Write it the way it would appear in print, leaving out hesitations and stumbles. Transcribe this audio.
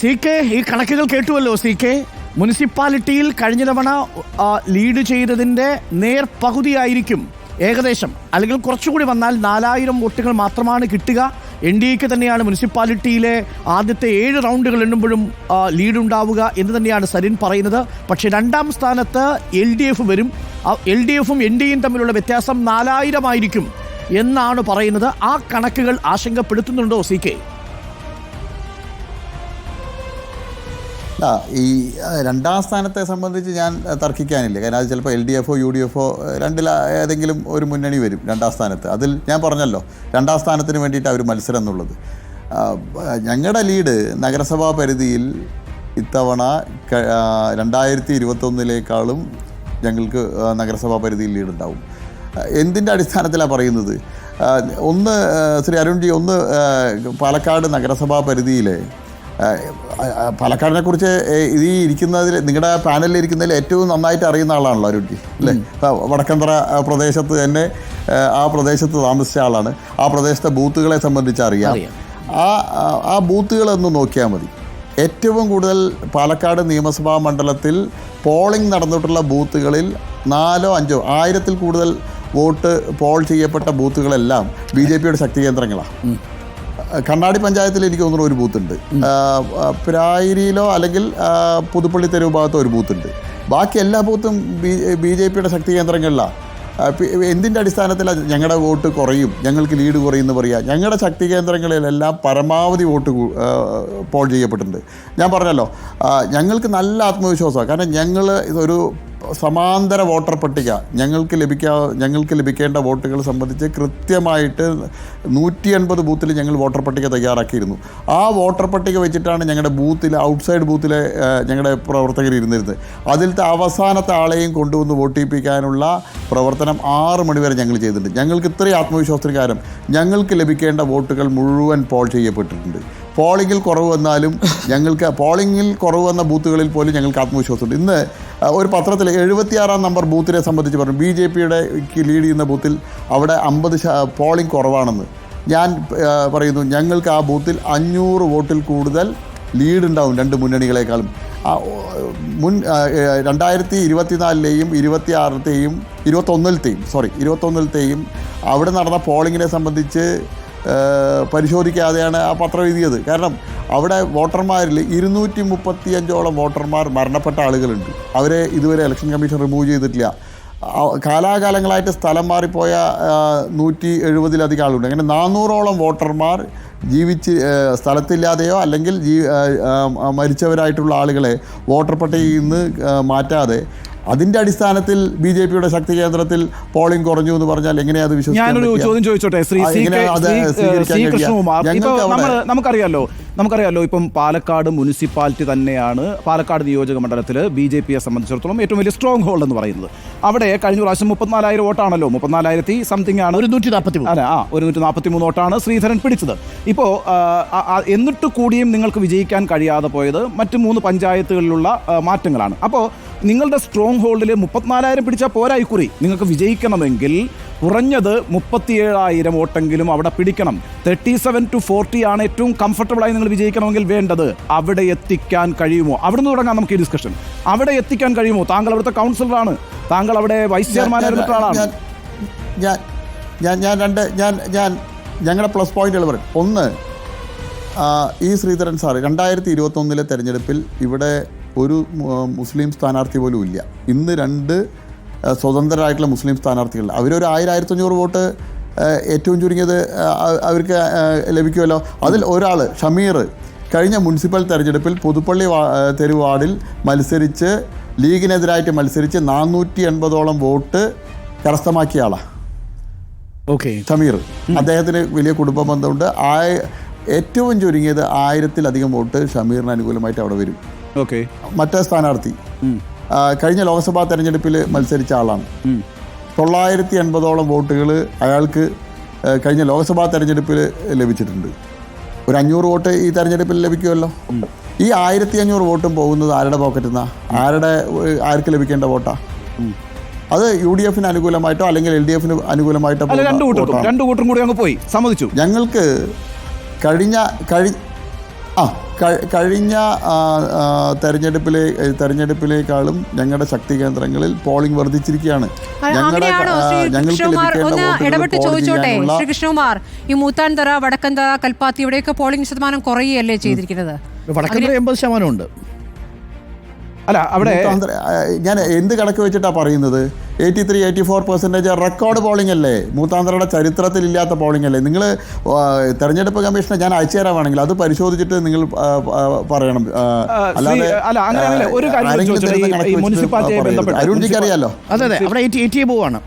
C K, ഈ കണക്കുകൾ കേട്ടുവല്ലോ C K. മുനിസിപ്പാലിറ്റിയിൽ കഴിഞ്ഞ തവണ ലീഡ് ചെയ്തതിൻ്റെ നേർപകുതിയായിരിക്കും ഏകദേശം, അല്ലെങ്കിൽ കുറച്ചുകൂടി വന്നാൽ 4000 വോട്ടുകൾ മാത്രമാണ് കിട്ടുക. NDAക്ക് തന്നെയാണ് മുനിസിപ്പാലിറ്റിയിലെ ആദ്യത്തെ 7 റൗണ്ടുകൾ എണ്ണുമ്പോഴും ലീഡ് ഉണ്ടാവുക എന്ന് തന്നെയാണ് സരിൻ പറയുന്നത്. പക്ഷേ 2ാം സ്ഥാനത്ത് LDF വരും. LDFും NDAയും തമ്മിലുള്ള വ്യത്യാസം 4000 ആയിരിക്കും എന്നാണ് പറയുന്നത്. ആ കണക്കുകൾ ആശങ്കപ്പെടുത്തുന്നുണ്ടോ സി കെ? ഈ 2ാം സ്ഥാനത്തെ സംബന്ധിച്ച് ഞാൻ തർക്കിക്കാനില്ല. കാരണം അത് ചിലപ്പോൾ LDFോ UDFോ രണ്ടിൽ ഏതെങ്കിലും ഒരു മുന്നണി വരും 2ാം സ്ഥാനത്ത്. അതിൽ ഞാൻ പറഞ്ഞല്ലോ 2ാം സ്ഥാനത്തിന് വേണ്ടിയിട്ട് അവർ മത്സരം എന്നുള്ളത്. ഞങ്ങളുടെ ലീഡ് നഗരസഭാ പരിധിയിൽ ഇത്തവണ 2021 ഞങ്ങൾക്ക് നഗരസഭാ പരിധിയിൽ ലീഡുണ്ടാവും. എന്തിൻ്റെ അടിസ്ഥാനത്തിലാണ് പറയുന്നത്? ഒന്ന് ശ്രീ അരുൺജി, ഒന്ന് പാലക്കാട് നഗരസഭാ പരിധിയിലെ പാലക്കാടിനെ കുറിച്ച് ഈ ഇരിക്കുന്നതിൽ, നിങ്ങളുടെ പാനലിൽ ഇരിക്കുന്നതിൽ ഏറ്റവും നന്നായിട്ട് അറിയുന്ന ആളാണല്ലോ അരുൺജി, അല്ലേ? വടക്കന്തറ പ്രദേശത്ത് തന്നെ ആ പ്രദേശത്ത് താമസിച്ച ആളാണ്. ആ പ്രദേശത്തെ ബൂത്തുകളെ സംബന്ധിച്ച് അറിയാം. ആ ബൂത്തുകളൊന്ന് നോക്കിയാൽ മതി. ഏറ്റവും കൂടുതൽ പാലക്കാട് നിയമസഭാ മണ്ഡലത്തിൽ പോളിംഗ് നടന്നിട്ടുള്ള ബൂത്തുകളിൽ 4 5 1000-ൽ കൂടുതൽ വോട്ട് പോൾ ചെയ്യപ്പെട്ട ബൂത്തുകളെല്ലാം BJPയുടെ ശക്തി കേന്ദ്രങ്ങളാണ്. കണ്ണാടി പഞ്ചായത്തിൽ എനിക്ക് തോന്നുന്നു ഒരു ബൂത്തുണ്ട്, പ്രായിരിയിലോ അല്ലെങ്കിൽ പുതുപ്പള്ളി തെരുവ് ഭാഗത്തോ ഒരു ബൂത്തുണ്ട്. ബാക്കി എല്ലാ ബൂത്തും BJPയുടെ ശക്തി കേന്ദ്രങ്ങളിലാണ്. എന്തിൻ്റെ അടിസ്ഥാനത്തിലാണ് ഞങ്ങളുടെ വോട്ട് കുറയും, ഞങ്ങൾക്ക് ലീഡ് കുറയുമെന്ന് പറയുക? ഞങ്ങളുടെ ശക്തി കേന്ദ്രങ്ങളിലെല്ലാം പരമാവധി വോട്ട് പോൾ ചെയ്യപ്പെട്ടിട്ടുണ്ട്. ഞാൻ പറഞ്ഞല്ലോ, ഞങ്ങൾക്ക് നല്ല ആത്മവിശ്വാസമാണ്. കാരണം ഞങ്ങൾ ഇതൊരു സമാന്തര വോട്ടർ പട്ടിക ഞങ്ങൾക്ക് ലഭിക്കേണ്ട വോട്ടുകൾ സംബന്ധിച്ച് കൃത്യമായിട്ട് 180 ബൂത്തിൽ ഞങ്ങൾ വോട്ടർ പട്ടിക തയ്യാറാക്കിയിരുന്നു. ആ വോട്ടർ പട്ടിക വെച്ചിട്ടാണ് ഞങ്ങളുടെ ബൂത്തിൽ, ഔട്ട്സൈഡ് ബൂത്തിലെ ഞങ്ങളുടെ പ്രവർത്തകർ ഇരുന്നിരുന്നത്. അതിലത്തെ അവസാനത്തെ ആളെയും കൊണ്ടുവന്ന് വോട്ടിപ്പിക്കാനുള്ള പ്രവർത്തനം 6 മണി വരെ ഞങ്ങൾ ചെയ്തിട്ടുണ്ട്. ഞങ്ങൾക്ക് ഇത്രയും ആത്മവിശ്വാസത്തിന് കാരണം ഞങ്ങൾക്ക് ലഭിക്കേണ്ട വോട്ടുകൾ മുഴുവൻ പോൾ ചെയ്യപ്പെട്ടിട്ടുണ്ട്. പോളിങ്ങിൽ കുറവ് വന്നാലും പോളിങ്ങിൽ കുറവ് വന്ന ബൂത്തുകളിൽ പോലും ഞങ്ങൾക്ക് ആത്മവിശ്വാസമുണ്ട്. ഇന്ന് ഒരു പത്രത്തിൽ 76-ാം നമ്പർ ബൂത്തിനെ സംബന്ധിച്ച് പറഞ്ഞു, BJPയുടെ ലീഡ് ചെയ്യുന്ന ബൂത്തിൽ അവിടെ 50 പോളിംഗ് കുറവാണെന്ന്. ഞാൻ പറയുന്നു, ഞങ്ങൾക്ക് ആ ബൂത്തിൽ 500 വോട്ടിൽ കൂടുതൽ ലീഡ് ഉണ്ടാവും 2 മുന്നണികളെക്കാളും. 2024-ലെയും 26-ലെയും 21-ലെയും അവിടെ നടന്ന പോളിങ്ങിനെ സംബന്ധിച്ച് പരിശോധിക്കാതെയാണ് ആ പത്രം എഴുതിയത്. കാരണം അവിടെ വോട്ടർമാരിൽ 235ഓളം വോട്ടർമാർ മരണപ്പെട്ട ആളുകളുണ്ട്. അവരെ ഇതുവരെ ഇലക്ഷൻ കമ്മീഷൻ റിമൂവ് ചെയ്തിട്ടില്ല. കാലാകാലങ്ങളായിട്ട് സ്ഥലം മാറിപ്പോയ 170-ലധികം ആളുണ്ട്. അങ്ങനെ 400ഓളം വോട്ടർമാർ ജീവിച്ച് സ്ഥലത്തില്ലാതെയോ അല്ലെങ്കിൽ മരിച്ചവരായിട്ടുള്ള ആളുകളെ വോട്ടർ പട്ടികയിൽ നിന്ന് മാറ്റാതെ അതിൻ്റെ അടിസ്ഥാനത്തിൽ BJPയുടെ ശക്തി കേന്ദ്രത്തിൽ പോളിംഗ് കുറഞ്ഞു എന്ന് പറഞ്ഞാൽ എങ്ങനെയാ അത് വിശ്വസിക്കാൻ? ഞാനൊരു ചോദ്യം ചോദിച്ചോട്ടെ ശ്രീ കൃഷ്ണകുമാർ. ഇപ്പോൾ നമുക്കറിയാലോ ഇപ്പം പാലക്കാട് മുനിസിപ്പാലിറ്റി തന്നെയാണ് പാലക്കാട് നിയോജക മണ്ഡലത്തിൽ BJPയെ സംബന്ധിച്ചിടത്തോളം ഏറ്റവും വലിയ സ്ട്രോങ് ഹോൾഡ് എന്ന് പറയുന്നത്. അവിടെ കഴിഞ്ഞ പ്രാവശ്യം 34,000 വോട്ടാണല്ലോ, 34,000 സംതിങ് ആണ്, 143 വോട്ടാണ് ശ്രീധരൻ പിടിച്ചത്. ഇപ്പോൾ എന്നിട്ട് കൂടിയും നിങ്ങൾക്ക് വിജയിക്കാൻ കഴിയാതെ പോയത് മറ്റ് 3 പഞ്ചായത്തുകളിലുള്ള മാറ്റങ്ങളാണ്. അപ്പോൾ നിങ്ങളുടെ സ്ട്രോങ് ഹോൾഡിൽ 34,000 പിടിച്ചാൽ പോരായിക്കുറി. നിങ്ങൾക്ക് വിജയിക്കണമെങ്കിൽ കുറഞ്ഞത് 37,000 വോട്ടെങ്കിലും അവിടെ പിടിക്കണം. 37 to 40 ആണ് ഏറ്റവും കംഫർട്ടബിളായി നിങ്ങൾ വിജയിക്കണമെങ്കിൽ വേണ്ടത്. അവിടെ എത്തിക്കാൻ കഴിയുമോ? അവിടെ നിന്ന് തുടങ്ങാം നമുക്ക് ഈ ഡിസ്കഷൻ. അവിടെ എത്തിക്കാൻ കഴിയുമോ? താങ്കൾ അവിടുത്തെ കൗൺസിലറാണ്, താങ്കൾ അവിടെ വൈസ് ചെയർമാനായിരുന്നിട്ട് ആളാണ്. ഞാൻ ഞങ്ങളുടെ പ്ലസ് പോയിന്റുകൾ പറയും. ഒന്ന്, ഈ ശ്രീധരൻ സാറ് 2021-ലെ തെരഞ്ഞെടുപ്പിൽ ഇവിടെ ഒരു മുസ്ലിം സ്ഥാനാർത്ഥി പോലും ഇല്ല. ഇന്ന് 2 സ്വതന്ത്രരായിട്ടുള്ള മുസ്ലിം സ്ഥാനാർത്ഥികൾ. അവരൊരു 1000-1500 വോട്ട് ഏറ്റവും ചുരുങ്ങിയത് അവർക്ക് ലഭിക്കുമല്ലോ. അതിൽ ഒരാൾ ഷമീർ കഴിഞ്ഞ മുനിസിപ്പൽ തെരഞ്ഞെടുപ്പിൽ പുതുപ്പള്ളി തെരുവ് വാർഡിൽ മത്സരിച്ച് ലീഗിനെതിരായിട്ട് മത്സരിച്ച് 480ഓളം വോട്ട് കരസ്ഥമാക്കിയ ആളാണ്. ഓക്കെ, ഷമീർ. അദ്ദേഹത്തിന് വലിയ കുടുംബ ബന്ധമുണ്ട്. ഏറ്റവും ചുരുങ്ങിയത് 1000-ലധികം വോട്ട് ഷമീറിന് അനുകൂലമായിട്ട് അവിടെ വരും. ഓക്കെ, മറ്റേ സ്ഥാനാർത്ഥി കഴിഞ്ഞ ലോക്സഭാ തെരഞ്ഞെടുപ്പിൽ മത്സരിച്ച ആളാണ്. 980ഓളം വോട്ടുകൾ അയാൾക്ക് കഴിഞ്ഞ ലോക്സഭാ തെരഞ്ഞെടുപ്പിൽ ലഭിച്ചിട്ടുണ്ട്. ഒരു 500 വോട്ട് ഈ തെരഞ്ഞെടുപ്പിൽ ലഭിക്കുമല്ലോ. ഈ 1500 വോട്ടും പോകുന്നത് ആരുടെ പോക്കറ്റിൽ നിന്നാണ്? ആർക്ക് ലഭിക്കേണ്ട വോട്ടാ? അത് UDFന് അനുകൂലമായിട്ടോ അല്ലെങ്കിൽ LDFന് അനുകൂലമായിട്ടോ രണ്ടു കൂട്ടരും കൂടി അങ്ങ് പോയി. സമ്മതിച്ചു. ഞങ്ങൾക്ക് കഴിഞ്ഞ തെരഞ്ഞെടുപ്പിലേക്കാളും ഞങ്ങളുടെ ശക്തി കേന്ദ്രങ്ങളിൽ പോളിംഗ് വർദ്ധിച്ചിരിക്കുകയാണ്. ഇടപെട്ട് ചോദിച്ചോട്ടെ ശ്രീകൃഷ്ണകുമാർ, ഈ മൂത്താൻതറ, വടക്കന്തറ, കൽപ്പാത്തി ഇവിടെയൊക്കെ പോളിംഗ് ശതമാനം കുറയുകയല്ലേ ചെയ്തിരിക്കുന്നത്? വടക്കന്തറ 80% ഉണ്ട്. അല്ല, അവിടെ ഞാൻ എന്ത് കണക്ക് വെച്ചിട്ടാണ് പറയുന്നത്? 83-84% റെക്കോർഡ് പോളിംഗ് അല്ലേ? മൂത്താന്തറയുടെ ചരിത്രത്തിൽ ഇല്ലാത്ത പോളിംഗ് അല്ലേ? നിങ്ങൾ തെരഞ്ഞെടുപ്പ് കമ്മീഷനെ ഞാൻ അയച്ചു തരാമാണെങ്കിൽ അത് പരിശോധിച്ചിട്ട് നിങ്ങൾ പറയണം. അരുൺജിക്ക് അറിയാലോ. അതെ, അവിടെ 80 പോവാണ്.